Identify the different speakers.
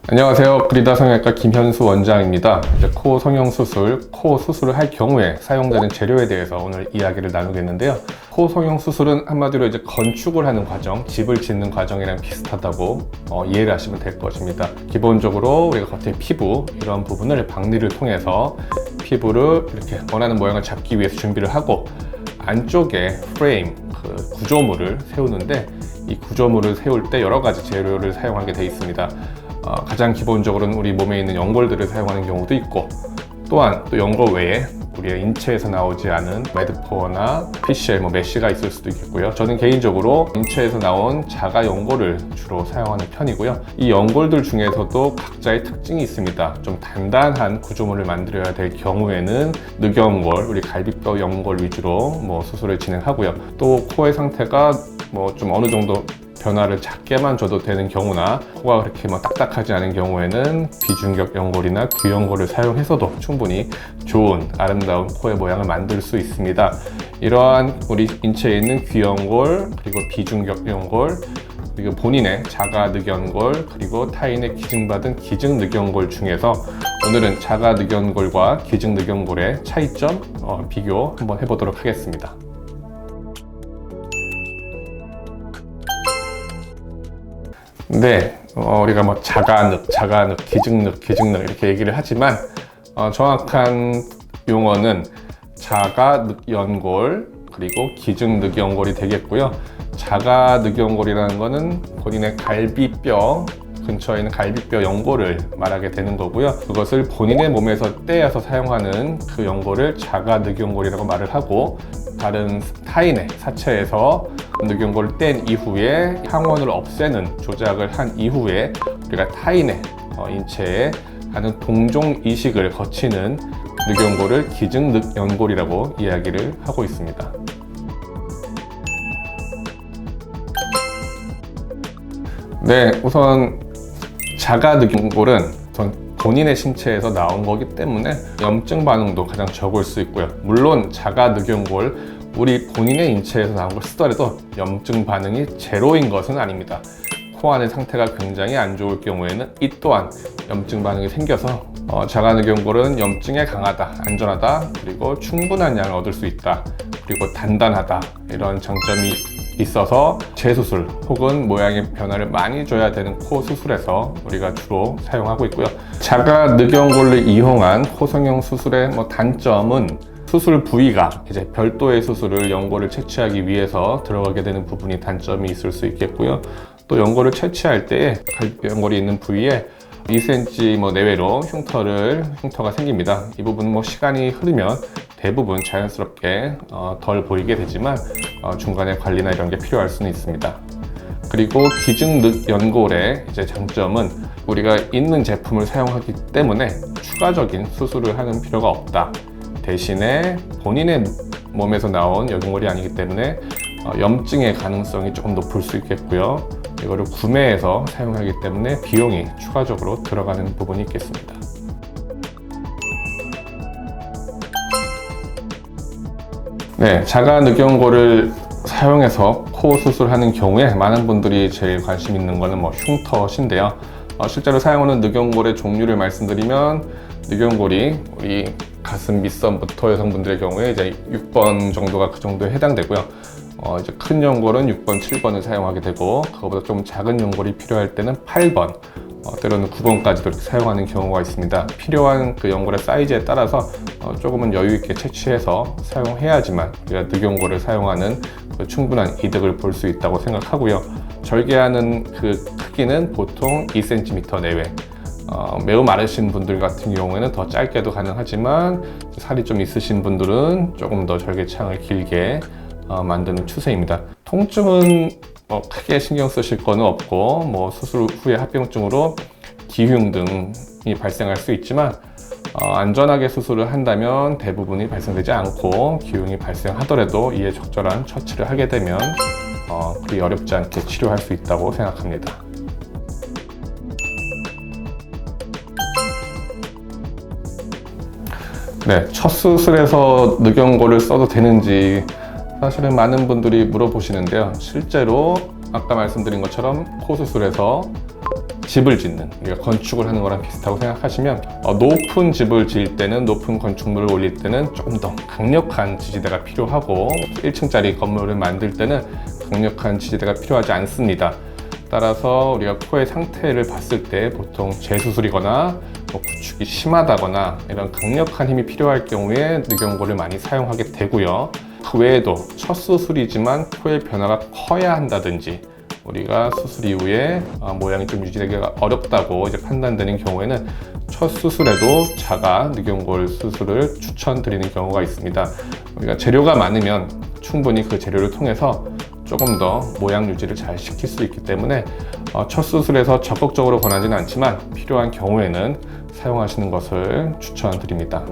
Speaker 1: 안녕하세요. 그리다 성형외과 김현수 원장입니다. 이제 코 성형 수술, 코 수술을 할 경우에 사용되는 재료에 대해서 오늘 이야기를 나누겠는데요. 코 성형 수술은 한마디로 이제 건축을 하는 과정, 집을 짓는 과정이랑 비슷하다고 이해를 하시면 될 것입니다. 기본적으로 우리가 겉에 피부, 이런 부분을 박리를 통해서 피부를 이렇게 원하는 모양을 잡기 위해서 준비를 하고, 안쪽에 프레임, 구조물을 세우는데, 이 구조물을 세울 때 여러 가지 재료를 사용하게 되어 있습니다. 가장 기본적으로는 우리 몸에 있는 연골들을 사용하는 경우도 있고, 또한 또 연골 외에 우리의 인체에서 나오지 않은 매드포어나 PCL, 메쉬가 있을 수도 있겠고요. 저는 개인적으로 인체에서 나온 자가 연골을 주로 사용하는 편이고요. 이 연골들 중에서도 각자의 특징이 있습니다. 좀 단단한 구조물을 만들어야 될 경우에는 늑연골, 우리 갈비뼈 연골 위주로 수술을 진행하고요. 또 코의 상태가 좀 어느 정도 변화를 작게만 줘도 되는 경우나, 코가 그렇게 딱딱하지 않은 경우에는 비중격 연골이나 귀연골을 사용해서도 충분히 좋은 아름다운 코의 모양을 만들 수 있습니다. 이러한 우리 인체에 있는 귀연골, 그리고 비중격 연골, 그리고 본인의 자가 늑연골, 그리고 타인의 기증받은 기증 늑연골 중에서 오늘은 자가 늑연골과 기증 늑연골의 차이점 비교 한번 해보도록 하겠습니다. 네, 우리가 자가늑, 기증늑 이렇게 얘기를 하지만 정확한 용어는 자가늑연골 그리고 기증늑연골이 되겠고요. 자가늑연골이라는 거는 본인의 갈비뼈 근처에 있는 갈비뼈 연골을 말하게 되는 거고요. 그것을 본인의 몸에서 떼어서 사용하는 그 연골을 자가늑연골이라고 말을 하고, 다른 타인의 사체에서 늑연골을 뗀 이후에 항원을 없애는 조작을 한 이후에 우리가 타인의 인체에 하는 동종 이식을 거치는 늑연골을 기증늑연골이라고 이야기를 하고 있습니다. 네, 우선 자가늑연골은 본인의 신체에서 나온 거기 때문에 염증 반응도 가장 적을 수 있고요. 물론 자가늑연골, 우리 본인의 인체에서 나온 걸 쓰더라도 염증 반응이 제로인 것은 아닙니다. 코 안의 상태가 굉장히 안 좋을 경우에는 이 또한 염증 반응이 생겨서 자가늑연골은 염증에 강하다, 안전하다, 그리고 충분한 양을 얻을 수 있다, 그리고 단단하다, 이런 장점이 있어서 재수술 혹은 모양의 변화를 많이 줘야 되는 코 수술에서 우리가 주로 사용하고 있고요. 자가늑연골을 이용한 코 성형 수술의 단점은 수술 부위가 이제 별도의 수술을 연골을 채취하기 위해서 들어가게 되는 부분이 단점이 있을 수 있겠고요. 또 연골을 채취할 때 연골이 있는 부위에 2cm 내외로 흉터가 생깁니다. 이 부분은 시간이 흐르면 대부분 자연스럽게 덜 보이게 되지만 중간에 관리나 이런 게 필요할 수는 있습니다. 그리고 기증늑연골의 이제 장점은 우리가 있는 제품을 사용하기 때문에 추가적인 수술을 하는 필요가 없다. 대신에 본인의 몸에서 나온 연골이 아니기 때문에 염증의 가능성이 조금 높을 수 있겠고요. 이거를 구매해서 사용하기 때문에 비용이 추가적으로 들어가는 부분이 있겠습니다. 네, 자가늑연골을 사용해서 코 수술하는 경우에 많은 분들이 제일 관심 있는 거는 흉터신데요. 실제로 사용하는 늑연골의 종류를 말씀드리면, 늑연골이 우리 가슴 밑선부터 여성분들의 경우에 이제 6번 정도가 그 정도에 해당되고요. 이제 큰 연골은 6번, 7번을 사용하게 되고, 그거보다 좀 작은 연골이 필요할 때는 8번, 때로는 9번까지도 이렇게 사용하는 경우가 있습니다. 필요한 그 연골의 사이즈에 따라서 조금은 여유 있게 채취해서 사용해야지만 우리가 늑연골을 사용하는 그 충분한 이득을 볼 수 있다고 생각하고요. 절개하는 그 크기는 보통 2cm 내외. 매우 마르신 분들 같은 경우에는 더 짧게도 가능하지만, 살이 좀 있으신 분들은 조금 더 절개창을 길게 만드는 추세입니다. 통증은 크게 신경 쓰실 거는 없고, 수술 후에 합병증으로 기흉 등이 발생할 수 있지만, 안전하게 수술을 한다면 대부분이 발생되지 않고, 기흉이 발생하더라도 이에 적절한 처치를 하게 되면 그리 어렵지 않게 치료할 수 있다고 생각합니다. 네, 첫 수술에서 늑연골을 써도 되는지 사실은 많은 분들이 물어보시는데요. 실제로 아까 말씀드린 것처럼 코 수술에서 집을 짓는, 우리가 건축을 하는 거랑 비슷하고 생각하시면 높은 집을 지을 때는, 높은 건축물을 올릴 때는 조금 더 강력한 지지대가 필요하고 1층짜리 건물을 만들 때는 강력한 지지대가 필요하지 않습니다. 따라서 우리가 코의 상태를 봤을 때 보통 재수술이거나 구축이 심하다거나 이런 강력한 힘이 필요할 경우에 늑연고를 많이 사용하게 되고요. 그 외에도 첫 수술이지만 코의 변화가 커야 한다든지, 우리가 수술 이후에 모양이 좀 유지되기가 어렵다고 이제 판단되는 경우에는 첫 수술에도 자가 늑연골 수술을 추천드리는 경우가 있습니다. 우리가 재료가 많으면 충분히 그 재료를 통해서 조금 더 모양 유지를 잘 시킬 수 있기 때문에 첫 수술에서 적극적으로 권하지는 않지만 필요한 경우에는 사용하시는 것을 추천드립니다.